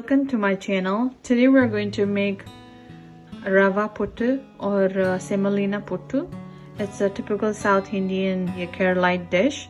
Welcome to my channel. Today we're going to make Rava Puttu or Semolina Puttu. It's a typical South Indian Kerala dish.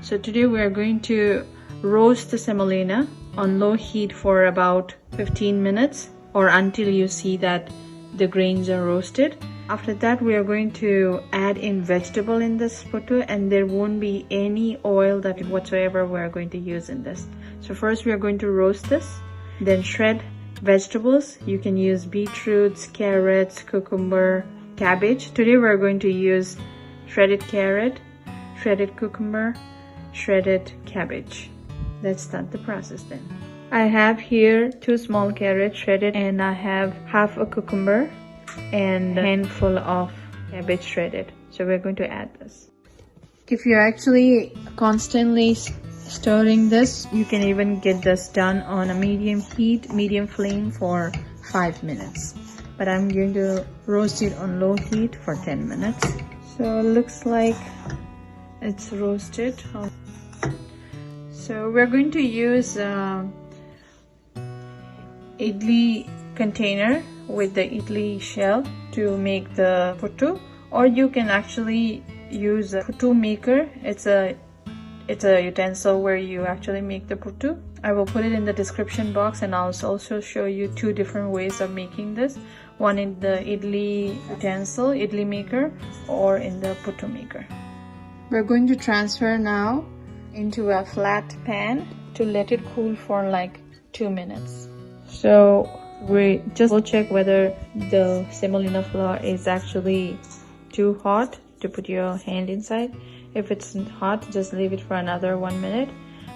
So today we are going to roast the semolina on low heat for about 15 minutes or until you see that the grains are roasted. After that we are going to add in vegetable in this puttu, and there won't be any oil that whatsoever we are going to use in this. So first we are going to roast this, then shred vegetables. You can use beetroots, carrots, cucumber, cabbage. Today we are going to use shredded carrot, shredded cucumber, shredded cabbage. Let's start the process then. I have here 2 small carrots shredded, and I have half a cucumber and a handful of cabbage shredded. So we're going to add this. If you're actually constantly stirring this, you can even get this done on a medium flame for 5 minutes. But I'm going to roast it on low heat for 10 minutes. So it looks like it's roasted. So we're going to use idli container with the idli shell to make the puttu, or you can actually use a puttu maker. It's a utensil where you actually make the puttu. I will put it in the description box, and I'll also show you 2 different ways of making this. One in the idli utensil, idli maker, or in the puttu maker. We're going to transfer now into a flat pan to let it cool for like 2 minutes. So we just will check whether the semolina flour is actually too hot to put your hand inside. If it's hot, just leave it for another 1 minute.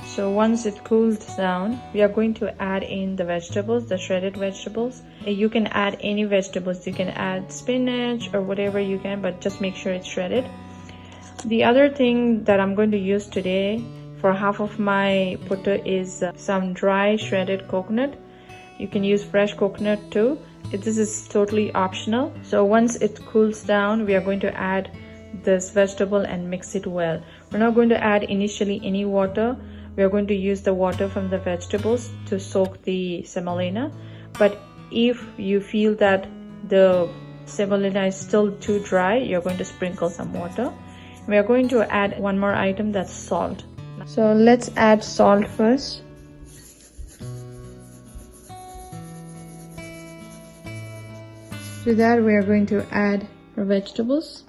So once it cools down, we are going to add in the vegetables, the shredded vegetables. You can add any vegetables. You can add spinach or whatever you can, but just make sure it's shredded. The other thing that I'm going to use today for half of my puttu is some dry shredded coconut. You can use fresh coconut too. This is totally optional. So once it cools down, we are going to add this vegetable and mix it well. We're not going to add initially any water. We are going to use the water from the vegetables to soak the semolina. But if you feel that the semolina is still too dry, you're going to sprinkle some water. We are going to add one more item, that's salt. So let's add salt first. To that we are going to add our vegetables.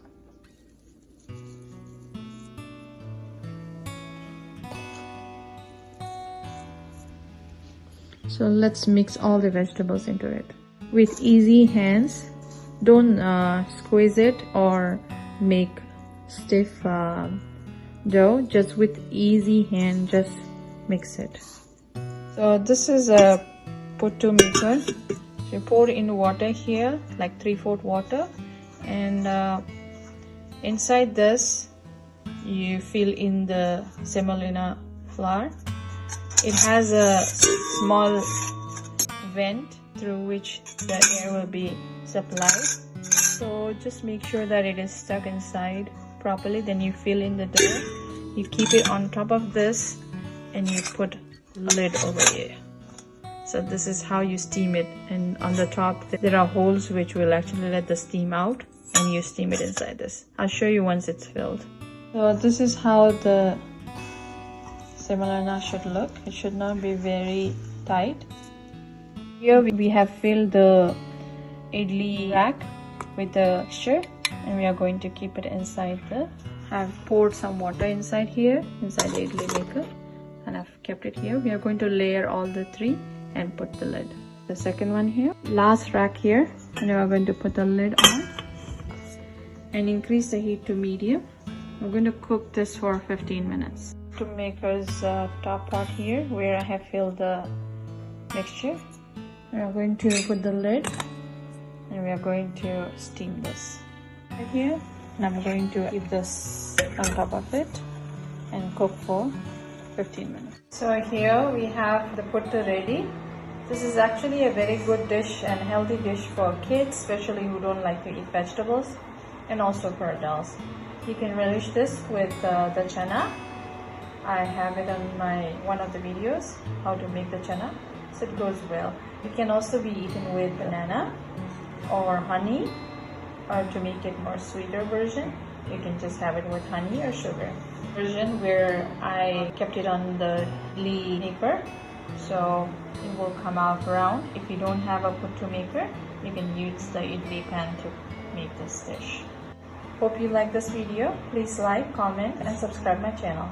So let's mix all the vegetables into it with easy hands. Don't squeeze it or make stiff dough. Just with easy hand, just mix it. So this is a puttu maker. So you pour in water here, like 3/4 water, and inside this you fill in the semolina flour. It has a small vent through which the air will be supplied. So just make sure that it is stuck inside properly. Then you fill in the dough. You keep it on top of this and you put lid over here. So this is how you steam it, and on the top there are holes which will actually let the steam out, and you steam it inside this. I'll show you once it's filled. So this is how the semolina should look. It should not be very tight. Here we have filled the idli rack with the mixture, and we are going to keep it inside the. I've poured some water inside here, inside the idli maker, and I've kept it here. We are going to layer all the 3 and put the lid. The second one here, last rack here, and we are going to put the lid on and increase the heat to medium. We're going to cook this for 15 minutes. To make us top part here where I have filled the mixture, we are going to put the lid and we are going to steam this right here, and I'm going to keep this on top of it and cook for 15 minutes. So here we have the puttu ready. This is actually a very good dish and healthy dish for kids, especially who don't like to eat vegetables, and also for adults. You can relish this with the chana. I have it on one of the videos, how to make the chana. so it goes well. It can also be eaten with banana or honey, or to make it more sweeter version, you can just have it with honey or sugar. Version where I kept it on the idli maker, so it will come out round. If you don't have a puttu maker, you can use the idli pan to make this dish. Hope you like this video. Please like, comment and subscribe my channel.